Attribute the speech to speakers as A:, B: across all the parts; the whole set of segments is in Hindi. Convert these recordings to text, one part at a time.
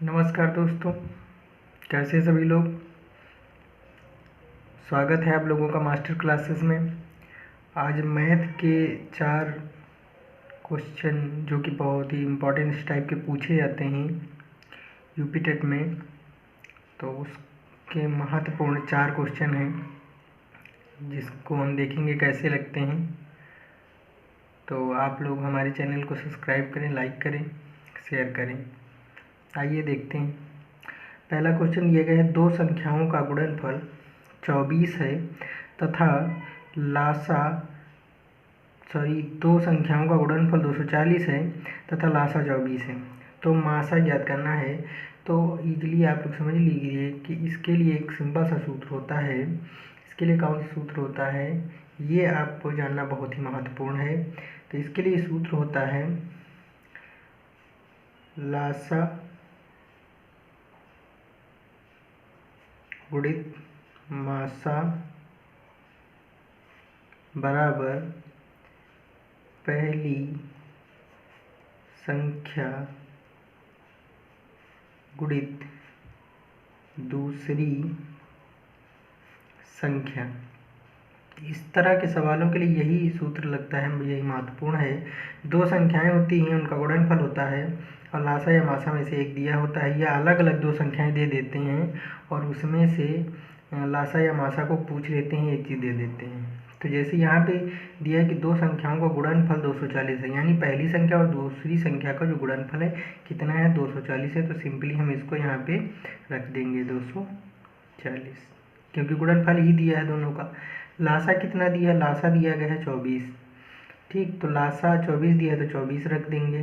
A: नमस्कार दोस्तों, कैसे सभी लोग। स्वागत है आप लोगों का मास्टर क्लासेस में। आज मैथ के 4 क्वेश्चन जो कि बहुत ही इम्पोर्टेंट इस टाइप के पूछे जाते हैं यूपी टेट में, तो उसके महत्वपूर्ण 4 क्वेश्चन हैं जिसको हम देखेंगे कैसे लगते हैं। तो आप लोग हमारे चैनल को सब्सक्राइब करें, लाइक करें, शेयर करें। आइए देखते हैं। पहला क्वेश्चन दिया गया है, दो संख्याओं का गुणनफल 24 है तथा दो संख्याओं का गुणनफल 240 है तथा लासा 24 है। तो मासा ज्ञात करना है। तो इजीली आप लोग समझ लीजिए कि इसके लिए एक सिंपल सा सूत्र होता है। इसके लिए कौन सा सूत्र होता है ये आपको जानना बहुत ही महत्वपूर्ण है। तो इसके लिए सूत्र होता है लासा गुणित मासा बराबर पहली संख्या गुणित दूसरी संख्या। इस तरह के सवालों के लिए यही सूत्र लगता है, यही महत्वपूर्ण है। दो संख्याएं होती हैं, उनका गुणनफल होता है और लासा या मासा में से एक दिया होता है, या अलग अलग दो संख्याएं दे देते हैं और उसमें से लासा या मासा को पूछ लेते हैं, एक चीज़ दे देते हैं। तो जैसे यहाँ पे दिया है कि दो संख्याओं का गुणनफल 240 है, यानी पहली संख्या और दूसरी संख्या का जो गुणनफल है कितना है, 240 है। तो सिंपली हम इसको यहाँ पे रख देंगे 240, क्योंकि गुणनफल ही दिया है दोनों का। लासा कितना दिया है, लासा दिया गया है 24। ठीक, तो लासा 24 दिया है तो 24 रख देंगे।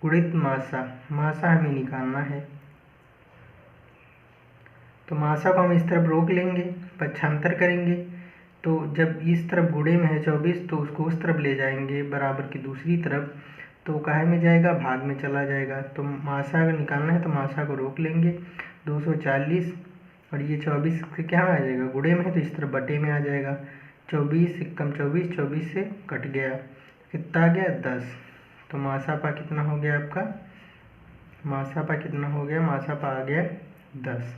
A: गुणित मासा, मासा हमें निकालना है, तो मासा को हम इस तरफ रोक लेंगे, पक्षांतर करेंगे। तो जब इस तरफ गुणे में है 24 तो उसको उस तरफ ले जाएंगे बराबर की दूसरी तरफ, तो काहे में जाएगा, भाग में चला जाएगा। तो मासा अगर निकालना है तो मासा को रोक लेंगे 240, और ये 24 से क्या आ जाएगा, गुणे में है तो इस तरफ बटे में आ जाएगा। 24 कम 24, 24 से कट गया, कितना आ गया 10। तो मासापा कितना हो गया आपका, मासापा कितना हो गया, मासापा आ गया 10।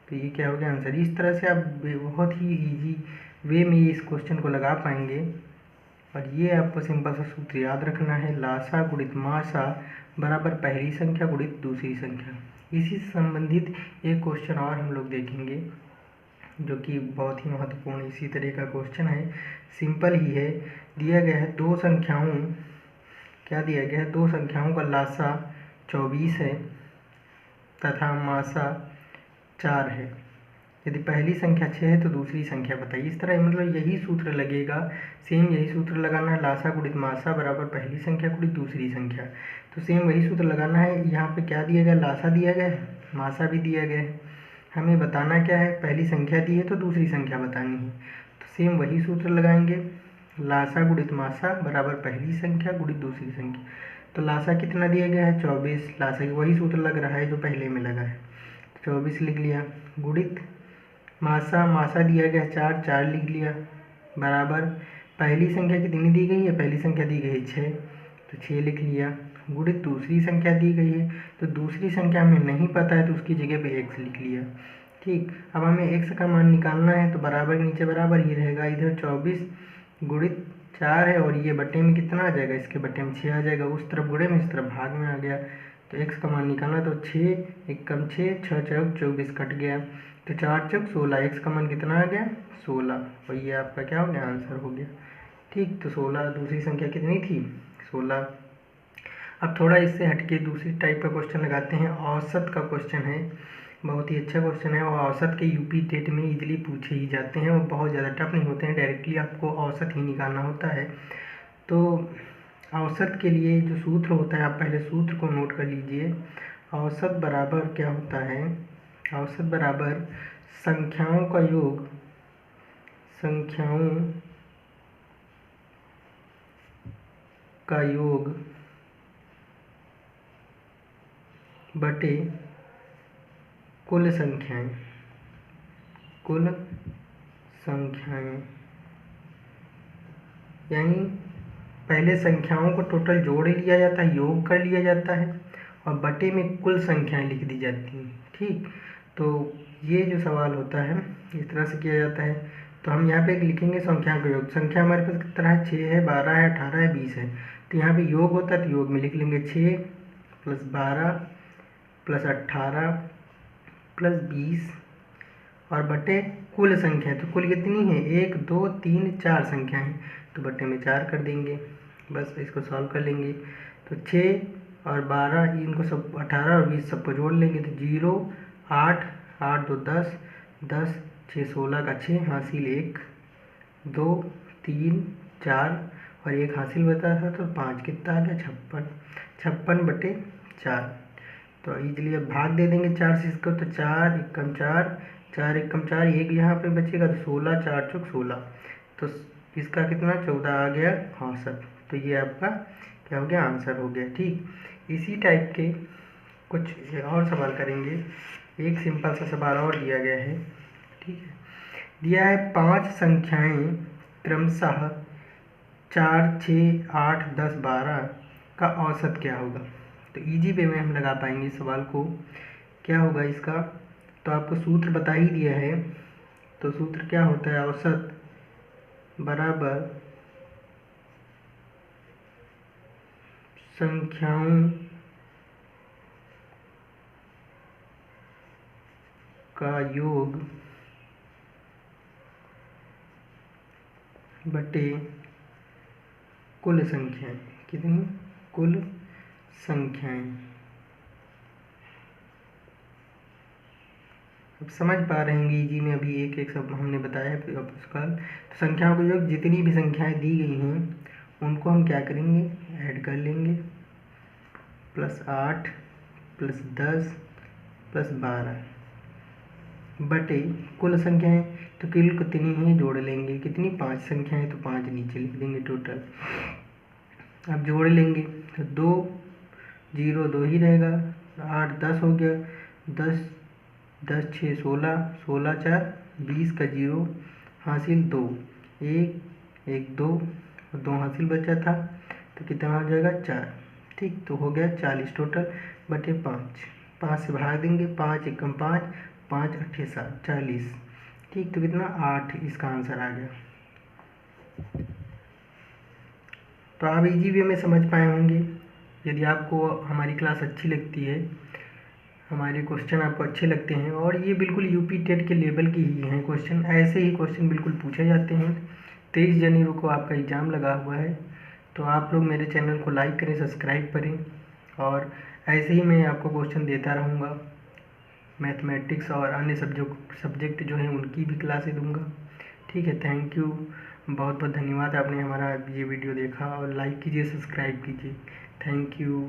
A: तो ये क्या हो गया आंसर। इस तरह से आप बहुत ही इजी वे में इस क्वेश्चन को लगा पाएंगे। और ये आपको सिंपल सा सूत्र याद रखना है, लासा गुणित मासा बराबर पहली संख्या गुणित दूसरी संख्या। इसी से संबंधित एक क्वेश्चन और हम लोग देखेंगे जो कि बहुत ही महत्वपूर्ण इसी तरह का क्वेश्चन है, सिंपल ही है। दिया गया है दो संख्याओं, क्या दिया गया है, दो संख्याओं का लासा 24 है तथा मासा 4 है। यदि पहली संख्या 6 है तो दूसरी संख्या बताइए। इस तरह मतलब यही सूत्र लगेगा, सेम यही सूत्र लगाना है, लासा गुणित मासा बराबर पहली संख्या गुणित दूसरी संख्या। तो सेम वही सूत्र लगाना है। यहाँ पे क्या दिया गया, लासा दिया गया है, मासा भी दिया गया है। हमें बताना क्या है, पहली संख्या दी है तो दूसरी संख्या बतानी है। तो सेम वही सूत्र लगाएंगे, लासा गुणित मासा बराबर पहली संख्या गुणित दूसरी संख्या। तो लासा कितना दिया गया है 24, लासा वही सूत्र लग रहा है जो पहले में लगा है, 24 लिख लिया। गुणित मासा, मासा दिया गया 4, 4 लिख लिया बराबर पहली संख्या कितनी दी गई है, पहली संख्या दी गई है 6, तो 6 लिख लिया। गुणित दूसरी संख्या दी गई है, तो दूसरी संख्या हमें नहीं पता है तो उसकी जगह पे x लिख लिया। ठीक, अब हमें x का मान निकालना है, तो बराबर नीचे बराबर ही रहेगा। इधर 24 गुणित 4 है और ये बटे में कितना आ जाएगा, इसके बटे में 6 आ जाएगा। उस तरफ गुणे में, इस तरफ भाग में आ गया। तो x का मान निकालना, तो 6 एक कम 6, 6 चौक 24 कट गया, तो 4 चौक 16, x का मान कितना आ गया 16, और ये आपका क्या हो गया, आंसर हो गया। ठीक, तो 16, दूसरी संख्या कितनी थी 16। अब थोड़ा इससे हटके दूसरी टाइप का क्वेश्चन लगाते हैं, औसत का क्वेश्चन है। बहुत ही अच्छा क्वेश्चन है और औसत के यूपी टेट में इजीली पूछे ही जाते हैं, वो बहुत ज़्यादा टफ नहीं होते हैं, डायरेक्टली आपको औसत ही निकालना होता है। तो औसत के लिए जो सूत्र होता है, आप पहले सूत्र को नोट कर लीजिए। औसत बराबर क्या होता है, औसत बराबर संख्याओं का योग, संख्याओं का योग बटे कुल संख्याएं, कुल संख्याएं। यानी पहले संख्याओं को टोटल जोड़ लिया जाता है, योग कर लिया जाता है, और बटे में कुल संख्याएं लिख दी जाती हैं। ठीक, तो ये जो सवाल होता है इस तरह से किया जाता है। तो हम यहाँ पे लिखेंगे संख्या का योग। संख्या हमारे पास कितना है, 6 है, 12 है, 18 है, 20 है। तो यहाँ पे योग होता है तो योग में लिख लेंगे 6 + 12 + 18 + 20 और बटे कुल संख्या। तो कुल कितनी है, 1 2 3 4 संख्याएं हैं, तो बटे में 4 कर देंगे। बस इसको सॉल्व कर लेंगे। तो 6 और 12 इनको सब 18 और 20 सबको जोड़ लेंगे तो 0 8 8 2 10 10 6 16 का 6 हासिल 1 2 3 4 और 1 हासिल बता था तो 5 कितना आ गया, 56 56 बटे 4। तो इजीली अब भाग दे देंगे 4 से इसको, तो 4 एकम 4 4 एकम 4 1 यहाँ पे बचेगा तो 16 4 चौक 16, तो इसका कितना 14 आ गया 62। तो ये आपका क्या हो गया, आंसर हो गया। ठीक, इसी टाइप के कुछ और सवाल करेंगे। एक सिंपल सा सवाल और दिया गया है। ठीक है, दिया है 5 संख्याएं क्रमशः 4 6 8 10 12 का औसत क्या होगा। तो इजी वे में हम लगा पाएंगे सवाल को। क्या होगा इसका, तो आपको सूत्र बता ही दिया है। तो सूत्र क्या होता है, औसत बराबर संख्याओं का योग बटे कुल संख्याएं। कितनी, कुल संख्याएं। अब समझ पा रहे होंगे इजी में, अभी एक एक सब हमने बताया है कल। तो संख्याओं का योग, जितनी भी संख्याएं दी गई हैं उनको हम क्या करेंगे, ऐड कर लेंगे। +8 +10 +12 बटे कुल संख्याएं। तो कुल कितनी है जोड़ लेंगे, कितनी 5 संख्याएं, तो 5 नीचे लिख देंगे टोटल। अब जोड़ लेंगे तो 2 0 2 ही रहेगा, 8 10 हो गया, 10 10 6 16 16 4 20 का 0 हासिल 2 1 1 2 2 हासिल बचा था तो कितना हो जाएगा 4। ठीक, तो हो गया 40 टोटल बटे 5। 5 से भाग देंगे, 5 एकम 5 5 8 7 40। ठीक, तो कितना 8 इसका आंसर आ गया। तो आप इजी वे में समझ पाए होंगे। यदि आपको हमारी क्लास अच्छी लगती है, हमारे क्वेश्चन आपको अच्छे लगते हैं और ये बिल्कुल यूपी टेट के लेवल की ही हैं क्वेश्चन, ऐसे ही क्वेश्चन बिल्कुल पूछे जाते हैं। 23 जनवरी को आपका एग्ज़ाम लगा हुआ है, तो आप लोग मेरे चैनल को लाइक करें, सब्सक्राइब करें और ऐसे ही मैं आपको क्वेश्चन देता रहूँगा। मैथमेटिक्स और अन्य सब्जेक्ट जो हैं उनकी भी क्लासें दूँगा। ठीक है, थैंक यू, बहुत बहुत धन्यवाद। आपने हमारा ये वीडियो देखा और लाइक कीजिए, सब्सक्राइब कीजिए। Thank you.